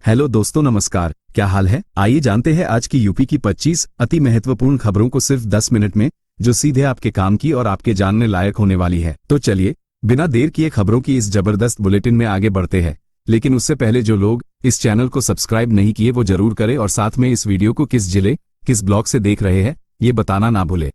Hello दोस्तों, नमस्कार। क्या हाल है? आइए जानते हैं आज की यूपी की 25 अति महत्वपूर्ण खबरों को सिर्फ 10 मिनट में, जो सीधे आपके काम की और आपके जानने लायक होने वाली है। तो चलिए बिना देर किए खबरों की इस जबरदस्त बुलेटिन में आगे बढ़ते हैं। लेकिन उससे पहले जो लोग इस चैनल को सब्सक्राइब नहीं किए वो जरूर करें और साथ में इस वीडियो को किस जिले, किस ब्लॉक से देख रहे हैं ये बताना ना भूले।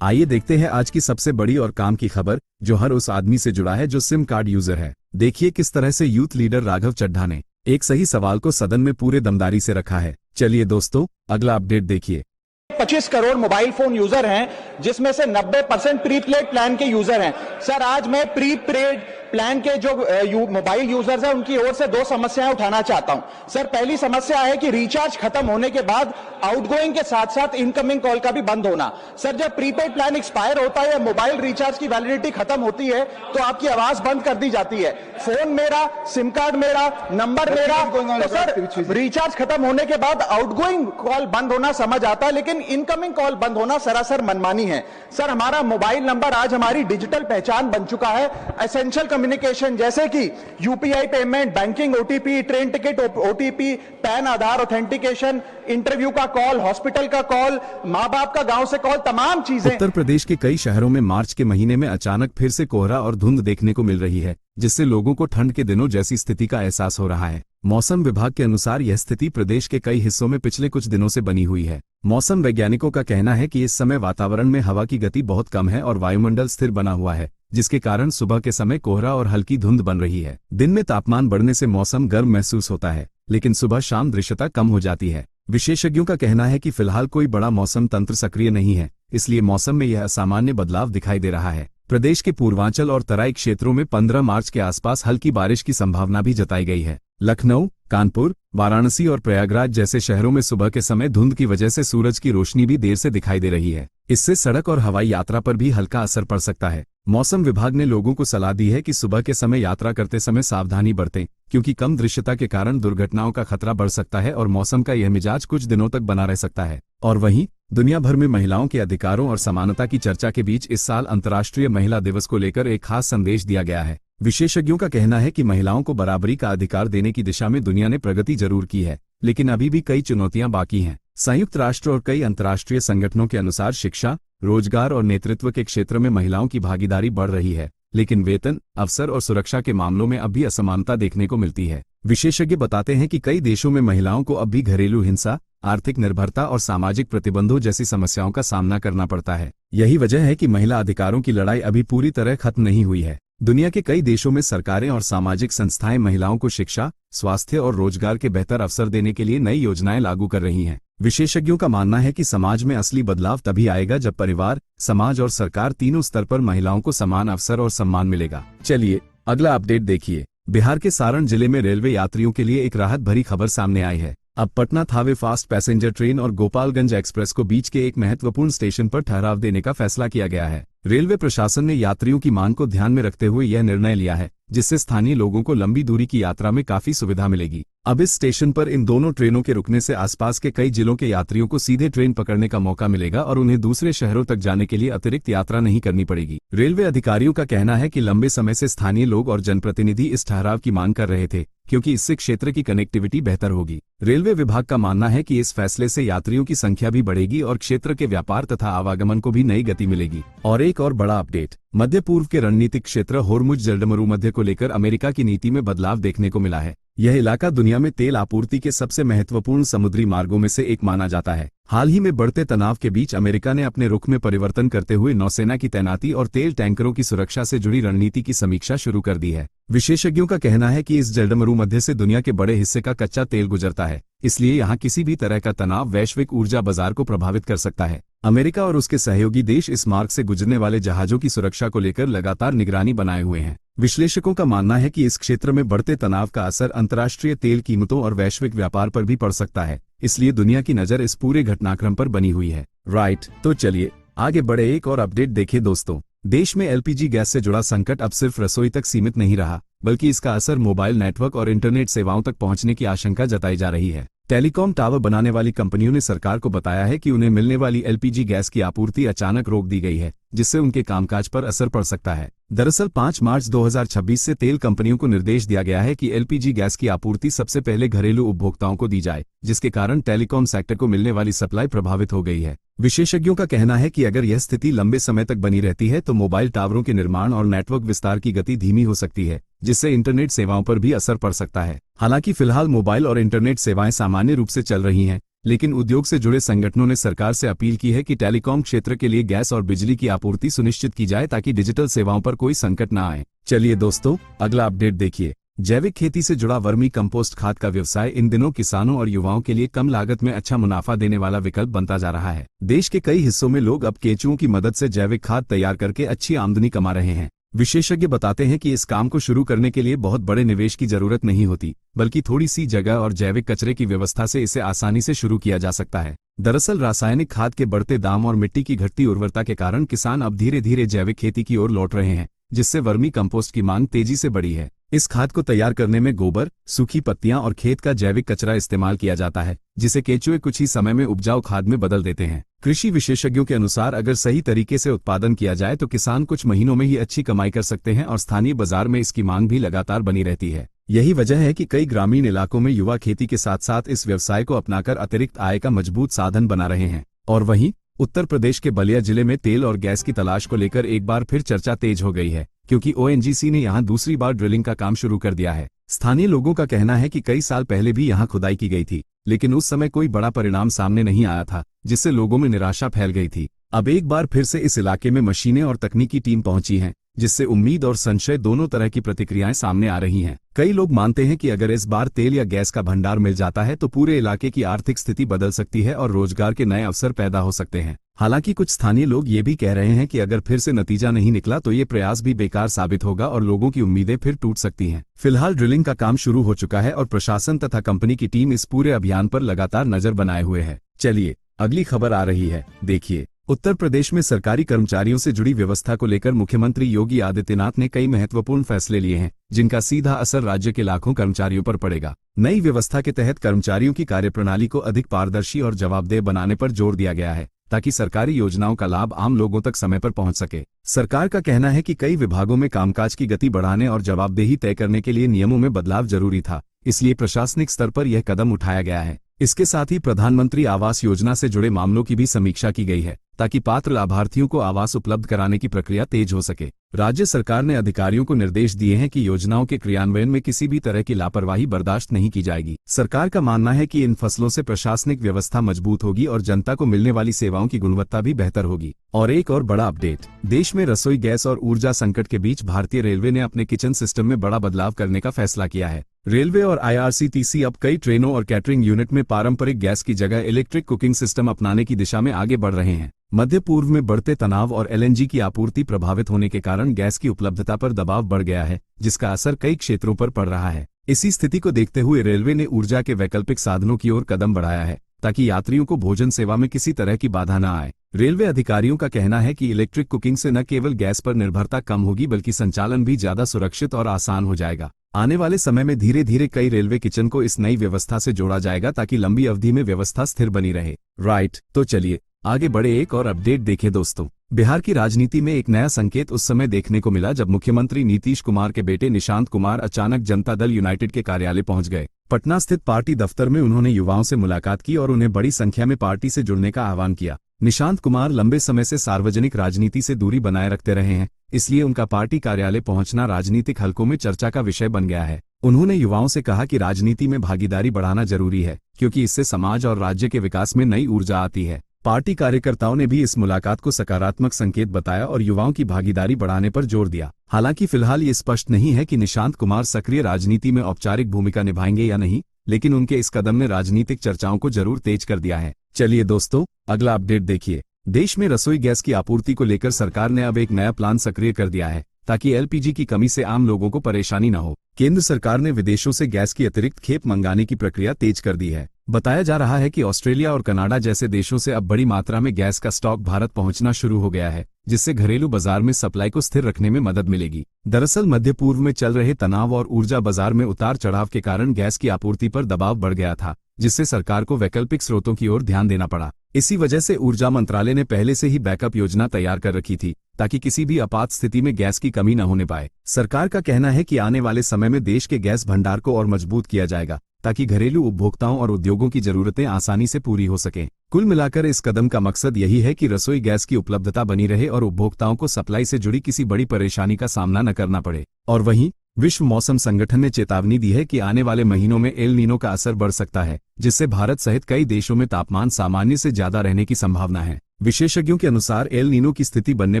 आइए देखते हैं आज की सबसे बड़ी और काम की खबर, जो हर उस आदमी से जुड़ा है जो सिम कार्ड यूजर है। देखिए किस तरह से यूथ लीडर राघव चड्ढा ने एक सही सवाल को सदन में पूरे दमदारी से रखा है। चलिए दोस्तों, अगला अपडेट देखिए। 25 करोड़ मोबाइल फोन यूजर हैं, जिसमें से 90% प्रीपेड प्लान के यूजर हैं। सर, आज मैं प्रीपेड प्लान के जो मोबाइल यूजर्स हैं उनकी ओर से दो समस्याएं उठाना चाहता हूं। सर, पहली समस्या है कि रिचार्ज खत्म होने के बाद आउटगोइंग के साथ साथ इनकमिंग कॉल का भी बंद होना। सर, जब प्रीपेड प्लान एक्सपायर होता है या मोबाइल रिचार्ज की वैलिडिटी खत्म होती है तो आपकी आवाज बंद कर दी जाती है। फोन मेरा, सिम कार्ड मेरा, नंबर मेरा। तो सर, रिचार्ज खत्म होने के बाद आउटगोइंग कॉल बंद होना समझ आता है, लेकिन इनकमिंग कॉल बंद होना सरासर मनमानी है। सर, हमारा मोबाइल नंबर आज हमारी डिजिटल पहचान बन चुका है। एसेंशियल कम्युनिकेशन जैसे कि UPI payment, banking, OTP, train ticket OTP, PAN Aadhaar authentication, interview का कॉल, हॉस्पिटल का कॉल, माँ बाप का गांव से कॉल, तमाम चीजें। उत्तर प्रदेश के कई शहरों में मार्च के महीने में अचानक फिर से कोहरा और धुंध देखने को मिल रही है, जिससे लोगों को ठंड के दिनों जैसी स्थिति का एहसास हो रहा है। मौसम विभाग के अनुसार यह स्थिति प्रदेश के कई हिस्सों में पिछले कुछ दिनों से बनी हुई है। मौसम वैज्ञानिकों का कहना है कि इस समय वातावरण में हवा की गति बहुत कम है और वायुमंडल स्थिर बना हुआ है, जिसके कारण सुबह के समय कोहरा और हल्की धुंध बन रही है। दिन में तापमान बढ़ने से मौसम गर्म महसूस होता है, लेकिन सुबह शाम दृश्यता कम हो जाती है। विशेषज्ञों का कहना है कि फिलहाल कोई बड़ा मौसम तंत्र सक्रिय नहीं है, इसलिए मौसम में यह असामान्य बदलाव दिखाई दे रहा है। प्रदेश के पूर्वांचल और तराई क्षेत्रों में 15 मार्च के आसपास हल्की बारिश की संभावना भी जताई गई है। लखनऊ, कानपुर, वाराणसी और प्रयागराज जैसे शहरों में सुबह के समय धुंध की वजह से सूरज की रोशनी भी देर से दिखाई दे रही है। इससे सड़क और हवाई यात्रा पर भी हल्का असर पड़ सकता है। मौसम विभाग ने लोगों को सलाह दी है कि सुबह के समय यात्रा करते समय सावधानी बरतें, क्योंकि कम दृश्यता के कारण दुर्घटनाओं का खतरा बढ़ सकता है और मौसम का यह मिजाज कुछ दिनों तक बना रह सकता है। और वहीं दुनिया भर में महिलाओं के अधिकारों और समानता की चर्चा के बीच इस साल अंतर्राष्ट्रीय महिला दिवस को लेकर एक खास संदेश दिया गया है। विशेषज्ञों का कहना है कि महिलाओं को बराबरी का अधिकार देने की दिशा में दुनिया ने प्रगति जरूर की है, लेकिन अभी भी कई चुनौतियां बाकी हैं। संयुक्त राष्ट्र और कई अंतर्राष्ट्रीय संगठनों के अनुसार शिक्षा, रोजगार और नेतृत्व के क्षेत्र में महिलाओं की भागीदारी बढ़ रही है, लेकिन वेतन, अवसर और सुरक्षा के मामलों में अब भी असमानता देखने को मिलती है। विशेषज्ञ बताते हैं कि कई देशों में महिलाओं को अब भी घरेलू हिंसा, आर्थिक निर्भरता और सामाजिक प्रतिबंधों जैसी समस्याओं का सामना करना पड़ता है। यही वजह है कि महिला अधिकारों की लड़ाई अभी पूरी तरह खत्म नहीं हुई है। दुनिया के कई देशों में सरकारें और सामाजिक संस्थाएं महिलाओं को शिक्षा, स्वास्थ्य और रोजगार के बेहतर अवसर देने के लिए नई योजनाएं लागू कर रही हैं। विशेषज्ञों का मानना है कि समाज में असली बदलाव तभी आएगा जब परिवार, समाज और सरकार तीनों स्तर पर महिलाओं को समान अवसर और सम्मान मिलेगा। चलिए अगला अपडेट देखिए। बिहार के सारण जिले में रेलवे यात्रियों के लिए एक राहत भरी खबर सामने आई है। अब Patna Thawe fast passenger train और गोपालगंज एक्सप्रेस को बीच के एक महत्वपूर्ण स्टेशन पर ठहराव देने का फैसला किया गया है। रेलवे प्रशासन ने यात्रियों की मांग को ध्यान में रखते हुए यह निर्णय लिया है, जिससे स्थानीय लोगों को लंबी दूरी की यात्रा में काफी सुविधा मिलेगी। अब इस स्टेशन पर इन दोनों ट्रेनों के रुकने से आसपास के कई जिलों के यात्रियों को सीधे ट्रेन पकड़ने का मौका मिलेगा और उन्हें दूसरे शहरों तक जाने के लिए अतिरिक्त यात्रा नहीं करनी पड़ेगी। रेलवे अधिकारियों का कहना है कि लंबे समय से स्थानीय लोग और जनप्रतिनिधि इस ठहराव की मांग कर रहे थे, क्योंकि इससे क्षेत्र की कनेक्टिविटी बेहतर होगी। रेलवे विभाग का मानना है कि इस फैसले से यात्रियों की संख्या भी बढ़ेगी और क्षेत्र के व्यापार तथा आवागमन को भी नई गति मिलेगी। और एक और बड़ा अपडेट, मध्य पूर्व के रणनीतिक क्षेत्र होर्मुज जलमरुमध्य को लेकर अमेरिका की नीति में बदलाव देखने को मिला है। यह इलाका दुनिया में तेल आपूर्ति के सबसे महत्वपूर्ण समुद्री मार्गों में से एक माना जाता है। हाल ही में बढ़ते तनाव के बीच अमेरिका ने अपने रुख में परिवर्तन करते हुए नौसेना की तैनाती और तेल टैंकरों की सुरक्षा से जुड़ी रणनीति की समीक्षा शुरू कर दी है। विशेषज्ञों का कहना है कि इस जलमरुमध्य से दुनिया के बड़े हिस्से का कच्चा तेल गुजरता है, इसलिए यहाँ किसी भी तरह का तनाव वैश्विक ऊर्जा बाजार को प्रभावित कर सकता है। अमेरिका और उसके सहयोगी देश इस मार्ग से गुजरने वाले जहाजों की सुरक्षा को लेकर लगातार निगरानी बनाए हुए हैं। विश्लेषकों का मानना है कि इस क्षेत्र में बढ़ते तनाव का असर अंतर्राष्ट्रीय तेल कीमतों और वैश्विक व्यापार पर भी पड़ सकता है, इसलिए दुनिया की नजर इस पूरे घटनाक्रम पर बनी हुई है। राइट, तो चलिए आगे बढ़े एक और अपडेट देखें दोस्तों। देश में एलपीजी गैस से जुड़ा संकट अब सिर्फ रसोई तक सीमित नहीं रहा, बल्कि इसका असर मोबाइल नेटवर्क और इंटरनेट सेवाओं तक पहुंचने की आशंका जताई जा रही है। टेलीकॉम टावर बनाने वाली कंपनियों ने सरकार को बताया है कि उन्हें मिलने वाली एलपीजी गैस की आपूर्ति अचानक रोक दी गई है, जिससे उनके कामकाज पर असर पड़ सकता है। दरअसल 5 मार्च 2026 से तेल कंपनियों को निर्देश दिया गया है कि एलपीजी गैस की आपूर्ति सबसे पहले घरेलू उपभोक्ताओं को दी जाए, जिसके कारण टेलीकॉम सेक्टर को मिलने वाली सप्लाई प्रभावित हो गई है। विशेषज्ञों का कहना है कि अगर यह स्थिति लंबे समय तक बनी रहती है तो मोबाइल टावरों के निर्माण और नेटवर्क विस्तार की गति धीमी हो सकती है, जिससे इंटरनेट सेवाओं पर भी असर पड़ सकता है। हालांकि फिलहाल मोबाइल और इंटरनेट सेवाएं सामान्य रूप से चल रही हैं, लेकिन उद्योग से जुड़े संगठनों ने सरकार से अपील की है कि टेलीकॉम क्षेत्र के लिए गैस और बिजली की आपूर्ति सुनिश्चित की जाए ताकि डिजिटल सेवाओं पर कोई संकट न आए। चलिए दोस्तों, अगला अपडेट देखिए। जैविक खेती से जुड़ा वर्मी कंपोस्ट खाद का व्यवसाय इन दिनों किसानों और युवाओं के लिए कम लागत में अच्छा मुनाफा देने वाला विकल्प बनता जा रहा है। देश के कई हिस्सों में लोग अब केंचुओं की मदद से जैविक खाद तैयार करके अच्छी आमदनी कमा रहे हैं। विशेषज्ञ बताते हैं कि इस काम को शुरू करने के लिए बहुत बड़े निवेश की जरूरत नहीं होती, बल्कि थोड़ी सी जगह और जैविक कचरे की व्यवस्था से इसे आसानी से शुरू किया जा सकता है। दरअसल रासायनिक खाद के बढ़ते दाम और मिट्टी की घटती उर्वरता के कारण किसान अब धीरे धीरे जैविक खेती की ओर लौट रहे हैं, जिससे वर्मी कंपोस्ट की मांग तेजी से बढ़ी है। इस खाद को तैयार करने में गोबर, सूखी पत्तियां और खेत का जैविक कचरा इस्तेमाल किया जाता है, जिसे केंचुए कुछ ही समय में उपजाऊ खाद में बदल देते हैं। कृषि विशेषज्ञों के अनुसार अगर सही तरीके से उत्पादन किया जाए तो किसान कुछ महीनों में ही अच्छी कमाई कर सकते हैं और स्थानीय बाजार में इसकी मांग भी लगातार बनी रहती है। यही वजह है कि कई ग्रामीण इलाकों में युवा खेती के साथ साथ इस व्यवसाय को अपनाकर अतिरिक्त आय का मजबूत साधन बना रहे हैं। और वहीं उत्तर प्रदेश के बलिया जिले में तेल और गैस की तलाश को लेकर एक बार फिर चर्चा तेज हो गई है, क्योंकि ओएनजीसी ने यहां दूसरी बार ड्रिलिंग का काम शुरू कर दिया है। स्थानीय लोगों का कहना है कि कई साल पहले भी यहां खुदाई की गई थी, लेकिन उस समय कोई बड़ा परिणाम सामने नहीं आया था, जिससे लोगों में निराशा फैल गई थी। अब एक बार फिर से इस इलाके में मशीनें और तकनीकी टीम पहुंची हैं, जिससे उम्मीद और संशय दोनों तरह की प्रतिक्रियाएं सामने आ रही हैं। कई लोग मानते हैं कि अगर इस बार तेल या गैस का भंडार मिल जाता है तो पूरे इलाके की आर्थिक स्थिति बदल सकती है और रोजगार के नए अवसर पैदा हो सकते हैं। हालांकि कुछ स्थानीय लोग ये भी कह रहे हैं कि अगर फिर से नतीजा नहीं निकला तो ये प्रयास भी बेकार साबित होगा और लोगों की उम्मीदें फिर टूट सकती हैं। फिलहाल ड्रिलिंग का काम शुरू हो चुका है और प्रशासन तथा कंपनी की टीम इस पूरे अभियान पर लगातार नजर बनाए हुए है। चलिए अगली खबर आ रही है, देखिए। उत्तर प्रदेश में सरकारी कर्मचारियों से जुड़ी व्यवस्था को लेकर मुख्यमंत्री योगी आदित्यनाथ ने कई महत्वपूर्ण फैसले लिए हैं, जिनका सीधा असर राज्य के लाखों कर्मचारियों पर पड़ेगा। नई व्यवस्था के तहत कर्मचारियों की कार्यप्रणाली को अधिक पारदर्शी और जवाबदेह बनाने पर जोर दिया गया है, ताकि सरकारी योजनाओं का लाभ आम लोगों तक समय पर पहुंच सके। सरकार का कहना है कि कई विभागों में कामकाज की गति बढ़ाने और जवाबदेही तय करने के लिए नियमों में बदलाव जरूरी था, इसलिए प्रशासनिक स्तर पर यह कदम उठाया गया है। इसके साथ ही प्रधानमंत्री आवास योजना से जुड़े मामलों की भी समीक्षा की गई है, ताकि पात्र लाभार्थियों को आवास उपलब्ध कराने की प्रक्रिया तेज हो सके। राज्य सरकार ने अधिकारियों को निर्देश दिए हैं कि योजनाओं के क्रियान्वयन में किसी भी तरह की लापरवाही बर्दाश्त नहीं की जाएगी। सरकार का मानना है कि इन फैसलों से प्रशासनिक व्यवस्था मजबूत होगी और जनता को मिलने वाली सेवाओं की गुणवत्ता भी बेहतर होगी। और एक और बड़ा अपडेट, देश में रसोई गैस और ऊर्जा संकट के बीच भारतीय रेलवे ने अपने किचन सिस्टम में बड़ा बदलाव करने का फैसला किया है। रेलवे और आईआरसीटीसी अब कई ट्रेनों और कैटरिंग यूनिट में पारंपरिक गैस की जगह इलेक्ट्रिक कुकिंग सिस्टम अपनाने की दिशा में आगे बढ़ रहे हैं। मध्य पूर्व में बढ़ते तनाव और एलएनजी की आपूर्ति प्रभावित होने के कारण गैस की उपलब्धता पर दबाव बढ़ गया है, जिसका असर कई क्षेत्रों पर पड़ रहा है। इसी स्थिति को देखते हुए रेलवे ने ऊर्जा के वैकल्पिक साधनों की ओर कदम बढ़ाया है, ताकि यात्रियों को भोजन सेवा में किसी तरह की बाधा न आए। रेलवे अधिकारियों का कहना है कि इलेक्ट्रिक कुकिंग से न केवल गैस पर निर्भरता कम होगी, बल्कि संचालन भी ज्यादा सुरक्षित और आसान हो जाएगा। आने वाले समय में धीरे धीरे कई रेलवे किचन को इस नई व्यवस्था से जोड़ा जाएगा, ताकि लंबी अवधि में व्यवस्था स्थिर बनी रहे। राइट, तो चलिए आगे बढ़े, एक और अपडेट देखें दोस्तों। बिहार की राजनीति में एक नया संकेत उस समय देखने को मिला जब मुख्यमंत्री नीतीश कुमार के बेटे निशांत कुमार अचानक जनता दल यूनाइटेड के कार्यालय पहुंच गए। पटना स्थित पार्टी दफ्तर में उन्होंने युवाओं से मुलाकात की और उन्हें बड़ी संख्या में पार्टी से जुड़ने का आह्वान किया। निशांत कुमार लंबे समय से सार्वजनिक राजनीति से दूरी बनाए रखते रहे हैं, इसलिए उनका पार्टी कार्यालय पहुंचना राजनीतिक हलकों में चर्चा का विषय बन गया है। उन्होंने युवाओं से कहा कि राजनीति में भागीदारी बढ़ाना जरूरी है, क्योंकि इससे समाज और राज्य के विकास में नई ऊर्जा आती है। पार्टी कार्यकर्ताओं ने भी इस मुलाकात को सकारात्मक संकेत बताया और युवाओं की भागीदारी बढ़ाने पर जोर दिया। हालांकि फिलहाल ये स्पष्ट नहीं है कि निशांत कुमार सक्रिय राजनीति में औपचारिक भूमिका निभाएंगे या नहीं, लेकिन उनके इस कदम ने राजनीतिक चर्चाओं को जरूर तेज कर दिया है। चलिए दोस्तों, अगला अपडेट देखिए। देश में रसोई गैस की आपूर्ति को लेकर सरकार ने अब एक नया प्लान सक्रिय कर दिया है, ताकि एलपीजी की कमी से आम लोगों को परेशानी न हो। केंद्र सरकार ने विदेशों से गैस की अतिरिक्त खेप मंगाने की प्रक्रिया तेज कर दी है। बताया जा रहा है कि ऑस्ट्रेलिया और कनाडा जैसे देशों से अब बड़ी मात्रा में गैस का स्टॉक भारत पहुंचना शुरू हो गया है, जिससे घरेलू बाजार में सप्लाई को स्थिर रखने में मदद मिलेगी। दरअसल मध्य पूर्व में चल रहे तनाव और ऊर्जा बाजार में उतार चढ़ाव के कारण गैस की आपूर्ति पर दबाव बढ़ गया था, जिससे सरकार को वैकल्पिक स्रोतों की ओर ध्यान देना पड़ा। इसी वजह से ऊर्जा मंत्रालय ने पहले से ही बैकअप योजना तैयार कर रखी थी ताकि किसी भी आपात स्थिति में गैस की कमी न होने पाए। सरकार का कहना है कि आने वाले समय में देश के गैस भंडार को और मजबूत किया जाएगा ताकि घरेलू उपभोक्ताओं और उद्योगों की जरूरतें आसानी से पूरी हो सकें। कुल मिलाकर इस कदम का मकसद यही है कि रसोई गैस की उपलब्धता बनी रहे और उपभोक्ताओं को सप्लाई से जुड़ी किसी बड़ी परेशानी का सामना न करना पड़े। और वहीं विश्व मौसम संगठन ने चेतावनी दी है कि आने वाले महीनों में एल नीनो का असर बढ़ सकता है, जिससे भारत सहित कई देशों में तापमान सामान्य से ज्यादा रहने की संभावना है। विशेषज्ञों के अनुसार एल नीनो की स्थिति बनने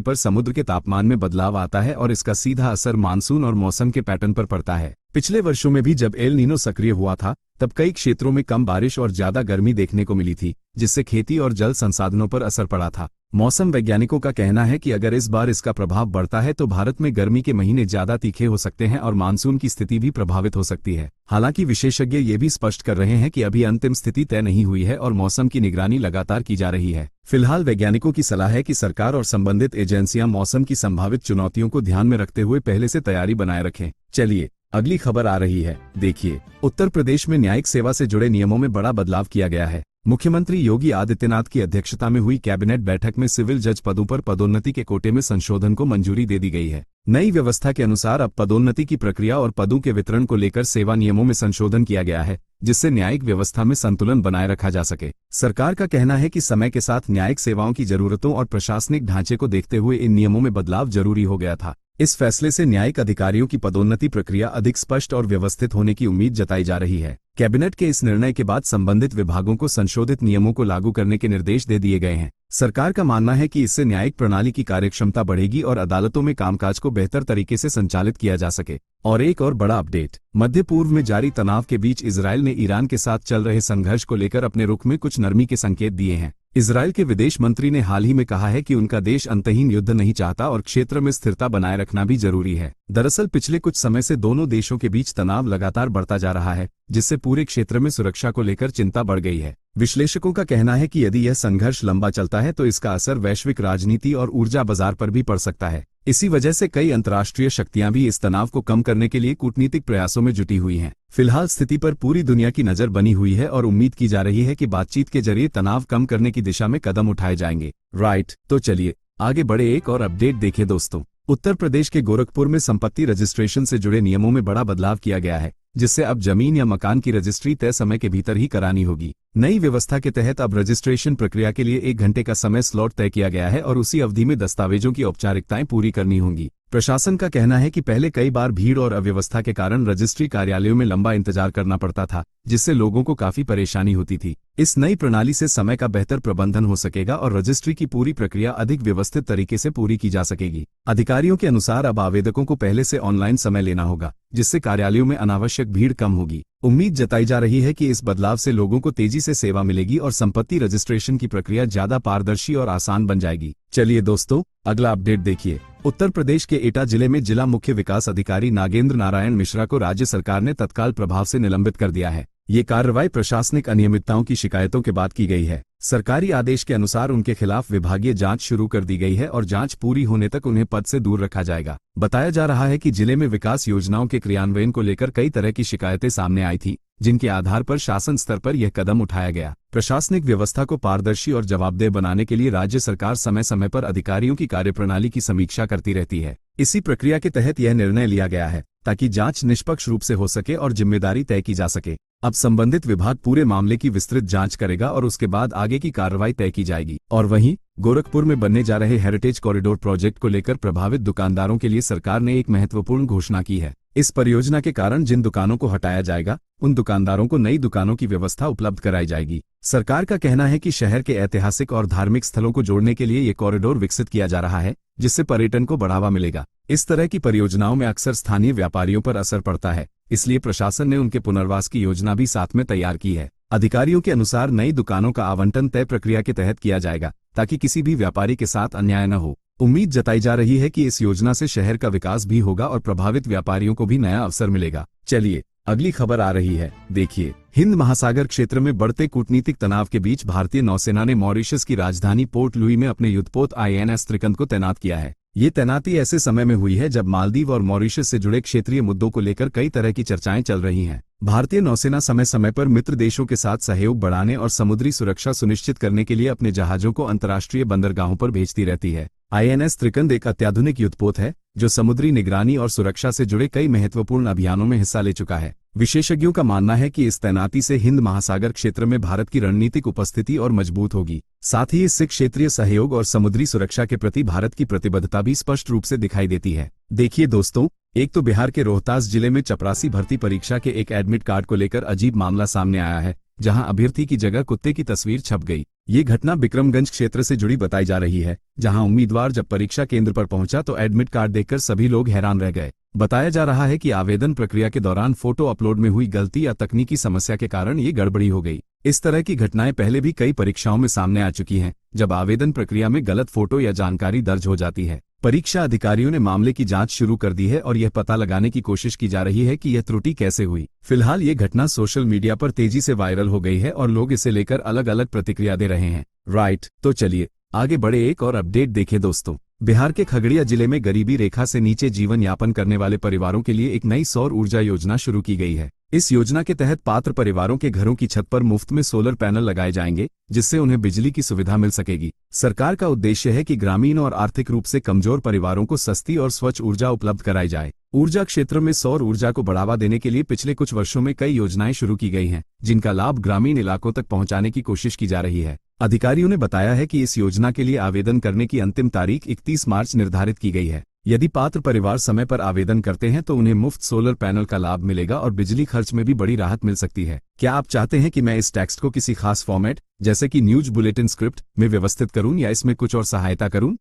पर समुद्र के तापमान में बदलाव आता है और इसका सीधा असर मानसून और मौसम के पैटर्न पर पड़ता है। पिछले वर्षों में भी जब एल नीनो सक्रिय हुआ था तब कई क्षेत्रों में कम बारिश और ज्यादा गर्मी देखने को मिली थी, जिससे खेती और जल संसाधनों पर असर पड़ा था। मौसम वैज्ञानिकों का कहना है कि अगर इस बार इसका प्रभाव बढ़ता है तो भारत में गर्मी के महीने ज्यादा तीखे हो सकते हैं और मानसून की स्थिति भी प्रभावित हो सकती है। हालांकि विशेषज्ञ ये भी स्पष्ट कर रहे हैं कि अभी अंतिम स्थिति तय नहीं हुई है और मौसम की निगरानी लगातार की जा रही है। फिलहाल वैज्ञानिकों की सलाह है कि सरकार और संबंधित एजेंसियां मौसम की संभावित चुनौतियों को ध्यान में रखते हुए पहले से तैयारी बनाए रखें। चलिए अगली खबर आ रही है, देखिए। उत्तर प्रदेश में न्यायिक सेवा से जुड़े नियमों में बड़ा बदलाव किया गया है। मुख्यमंत्री योगी आदित्यनाथ की अध्यक्षता में हुई कैबिनेट बैठक में सिविल जज पदों पर पदोन्नति के कोटे में संशोधन को मंजूरी दे दी गई है। नई व्यवस्था के अनुसार अब पदोन्नति की प्रक्रिया और पदों के वितरण को लेकर सेवा नियमों में संशोधन किया गया है, जिससे न्यायिक व्यवस्था में संतुलन बनाए रखा जा सके। सरकार का कहना है कि समय के साथ न्यायिक सेवाओं की जरूरतों और प्रशासनिक ढांचे को देखते हुए इन नियमों में बदलाव जरूरी हो गया था। इस फैसले से न्यायिक अधिकारियों की पदोन्नति प्रक्रिया अधिक स्पष्ट और व्यवस्थित होने की उम्मीद जताई जा रही है। कैबिनेट के इस निर्णय के बाद संबंधित विभागों को संशोधित नियमों को लागू करने के निर्देश दे दिए गए हैं। सरकार का मानना है कि इससे न्यायिक प्रणाली की कार्यक्षमता बढ़ेगी और अदालतों में कामकाज को बेहतर तरीके से संचालित किया जा सके। और एक और बड़ा अपडेट, मध्य पूर्व में जारी तनाव के बीच इजरायल ने ईरान के साथ चल रहे संघर्ष को लेकर अपने रुख में कुछ नरमी के संकेत दिए हैं। इजरायल के विदेश मंत्री ने हाल ही में कहा है कि उनका देश अंतहीन युद्ध नहीं चाहता और क्षेत्र में स्थिरता बनाए रखना भी जरूरी है। दरअसल पिछले कुछ समय से दोनों देशों के बीच तनाव लगातार बढ़ता जा रहा है, जिससे पूरे क्षेत्र में सुरक्षा को लेकर चिंता बढ़ गई है। विश्लेषकों का कहना है कि यदि यह संघर्ष लंबा चलता है तो इसका असर वैश्विक राजनीति और ऊर्जा बाजार पर भी पड़ सकता है। इसी वजह से कई अंतर्राष्ट्रीय शक्तियां भी इस तनाव को कम करने के लिए कूटनीतिक प्रयासों में जुटी हुई हैं। फिलहाल स्थिति पर पूरी दुनिया की नजर बनी हुई है और उम्मीद की जा रही है कि बातचीत के जरिए तनाव कम करने की दिशा में कदम उठाए जाएंगे। राइट, तो चलिए आगे बढ़े, एक और अपडेट देखिए दोस्तों। उत्तर प्रदेश के गोरखपुर में संपत्ति रजिस्ट्रेशन से जुड़े नियमों में बड़ा बदलाव किया गया है, जिससे अब जमीन या मकान की रजिस्ट्री तय समय के भीतर ही करानी होगी। नई व्यवस्था के तहत अब रजिस्ट्रेशन प्रक्रिया के लिए 1 घंटे का समय स्लॉट तय किया गया है और उसी अवधि में दस्तावेजों की औपचारिकताएं पूरी करनी होंगी। प्रशासन का कहना है कि पहले कई बार भीड़ और अव्यवस्था के कारण रजिस्ट्री कार्यालयों में लंबा इंतजार करना पड़ता था, जिससे लोगों को काफी परेशानी होती थी। इस नई प्रणाली से समय का बेहतर प्रबंधन हो सकेगा और रजिस्ट्री की पूरी प्रक्रिया अधिक व्यवस्थित तरीके से पूरी की जा सकेगी। अधिकारियों के अनुसार अब आवेदकों को पहले से ऑनलाइन समय लेना होगा, जिससे कार्यालयों में अनावश्यक भीड़ कम होगी। उम्मीद जताई जा रही है कि इस बदलाव से लोगों को तेजी से सेवा मिलेगी और संपत्ति रजिस्ट्रेशन की प्रक्रिया ज्यादा पारदर्शी और आसान बन जाएगी। चलिए दोस्तों अगला अपडेट देखिए। उत्तर प्रदेश के एटा जिले में जिला मुख्य विकास अधिकारी नागेंद्र नारायण मिश्रा को राज्य सरकार ने तत्काल प्रभाव से निलंबित कर दिया है। ये कार्रवाई प्रशासनिक अनियमितताओं की शिकायतों के बाद की गई है। सरकारी आदेश के अनुसार उनके खिलाफ विभागीय जांच शुरू कर दी गई है और जांच पूरी होने तक उन्हें पद से दूर रखा जाएगा। बताया जा रहा है कि जिले में विकास योजनाओं के क्रियान्वयन को लेकर कई तरह की शिकायतें सामने आई थी, जिनके आधार पर शासन स्तर पर यह कदम उठाया गया। प्रशासनिक व्यवस्था को पारदर्शी और जवाबदेह बनाने के लिए राज्य सरकार समय समय पर अधिकारियों की कार्यप्रणाली की समीक्षा करती रहती है। इसी प्रक्रिया के तहत यह निर्णय लिया गया है ताकि जांच निष्पक्ष रूप से हो सके और जिम्मेदारी तय की जा सके। अब संबंधित विभाग पूरे मामले की विस्तृत जांच करेगा और उसके बाद आगे की कार्रवाई तय की जाएगी। और वहीं गोरखपुर में बनने जा रहे हेरिटेज कॉरिडोर प्रोजेक्ट को लेकर प्रभावित दुकानदारों के लिए सरकार ने एक महत्वपूर्ण घोषणा की है। इस परियोजना के कारण जिन दुकानों को हटाया जाएगा, उन दुकानदारों को नई दुकानों की व्यवस्था उपलब्ध कराई जाएगी। सरकार का कहना है कि शहर के ऐतिहासिक और धार्मिक स्थलों को जोड़ने के लिए ये कॉरिडोर विकसित किया जा रहा है, जिससे पर्यटन को बढ़ावा मिलेगा। इस तरह की परियोजनाओं में अक्सर स्थानीय व्यापारियों पर असर पड़ता है, इसलिए प्रशासन ने उनके पुनर्वास की योजना भी साथ में तैयार की है। अधिकारियों के अनुसार नई दुकानों का आवंटन तय प्रक्रिया के तहत किया जाएगा ताकि किसी भी व्यापारी के साथ अन्याय न हो। उम्मीद जताई जा रही है कि इस योजना से शहर का विकास भी होगा और प्रभावित व्यापारियों को भी नया अवसर मिलेगा। चलिए अगली खबर आ रही है, देखिए। हिंद महासागर क्षेत्र में बढ़ते कूटनीतिक तनाव के बीच भारतीय नौसेना ने मॉरिशस की राजधानी पोर्ट लुई में अपने युद्धपोत INS त्रिकंत को तैनात किया है। ये तैनाती ऐसे समय में हुई है जब मालदीव और मॉरिशस से जुड़े क्षेत्रीय मुद्दों को लेकर कई तरह की चर्चाएं चल रही हैं। भारतीय नौसेना समय समय पर मित्र देशों के साथ सहयोग बढ़ाने और समुद्री सुरक्षा सुनिश्चित करने के लिए अपने जहाजों को अंतर्राष्ट्रीय बंदरगाहों पर भेजती रहती है। INS त्रिकंद एक अत्याधुनिक युद्धपोत है जो समुद्री निगरानी और सुरक्षा से जुड़े कई महत्वपूर्ण अभियानों में हिस्सा ले चुका है। विशेषज्ञों का मानना है कि इस तैनाती से हिंद महासागर क्षेत्र में भारत की रणनीतिक उपस्थिति और मजबूत होगी। साथ ही इससे क्षेत्रीय सहयोग और समुद्री सुरक्षा के प्रति भारत की प्रतिबद्धता भी स्पष्ट रूप से दिखाई देती है। देखिए दोस्तों, एक तो बिहार के रोहतास जिले में चपरासी भर्ती परीक्षा के एक एडमिट कार्ड को लेकर अजीब मामला सामने आया है, जहां अभ्यर्थी की जगह कुत्ते की तस्वीर छप गई। ये घटना बिक्रमगंज क्षेत्र से जुड़ी बताई जा रही है, जहां उम्मीदवार जब परीक्षा केंद्र पर पहुंचा तो एडमिट कार्ड देखकर सभी लोग हैरान रह गए। बताया जा रहा है कि आवेदन प्रक्रिया के दौरान फोटो अपलोड में हुई गलती या तकनीकी समस्या के कारण ये गड़बड़ी हो गई। इस तरह की घटनाएं पहले भी कई परीक्षाओं में सामने आ चुकी हैं, जब आवेदन प्रक्रिया में गलत फोटो या जानकारी दर्ज हो जाती है। परीक्षा अधिकारियों ने मामले की जांच शुरू कर दी है और यह पता लगाने की कोशिश की जा रही है कि यह त्रुटि कैसे हुई। फिलहाल ये घटना सोशल मीडिया पर तेजी से वायरल हो गई है और लोग इसे लेकर अलग अलग प्रतिक्रिया दे रहे हैं। राइट, तो चलिए आगे बढ़े, एक और अपडेट देखें दोस्तों। बिहार के खगड़िया जिले में गरीबी रेखा से नीचे जीवन यापन करने वाले परिवारों के लिए एक नई सौर ऊर्जा योजना शुरू की गई है। इस योजना के तहत पात्र परिवारों के घरों की छत पर मुफ्त में सोलर पैनल लगाए जाएंगे, जिससे उन्हें बिजली की सुविधा मिल सकेगी। सरकार का उद्देश्य है कि ग्रामीण और आर्थिक रूप से कमजोर परिवारों को सस्ती और स्वच्छ ऊर्जा उपलब्ध कराई जाए। ऊर्जा क्षेत्र में सौर ऊर्जा को बढ़ावा देने के लिए पिछले कुछ वर्षों में कई योजनाएं शुरू की गई हैं, जिनका लाभ ग्रामीण इलाकों तक पहुंचाने की कोशिश की जा रही है। अधिकारियों ने बताया है कि इस योजना के लिए आवेदन करने की अंतिम तारीख 31 मार्च निर्धारित की गई है। यदि पात्र परिवार समय पर आवेदन करते हैं तो उन्हें मुफ्त सोलर पैनल का लाभ मिलेगा और बिजली खर्च में भी बड़ी राहत मिल सकती है। क्या आप चाहते हैं कि मैं इस टेक्स्ट को किसी खास फॉर्मेट, जैसे कि न्यूज बुलेटिन स्क्रिप्ट, में व्यवस्थित करूं या इसमें कुछ और सहायता करूं?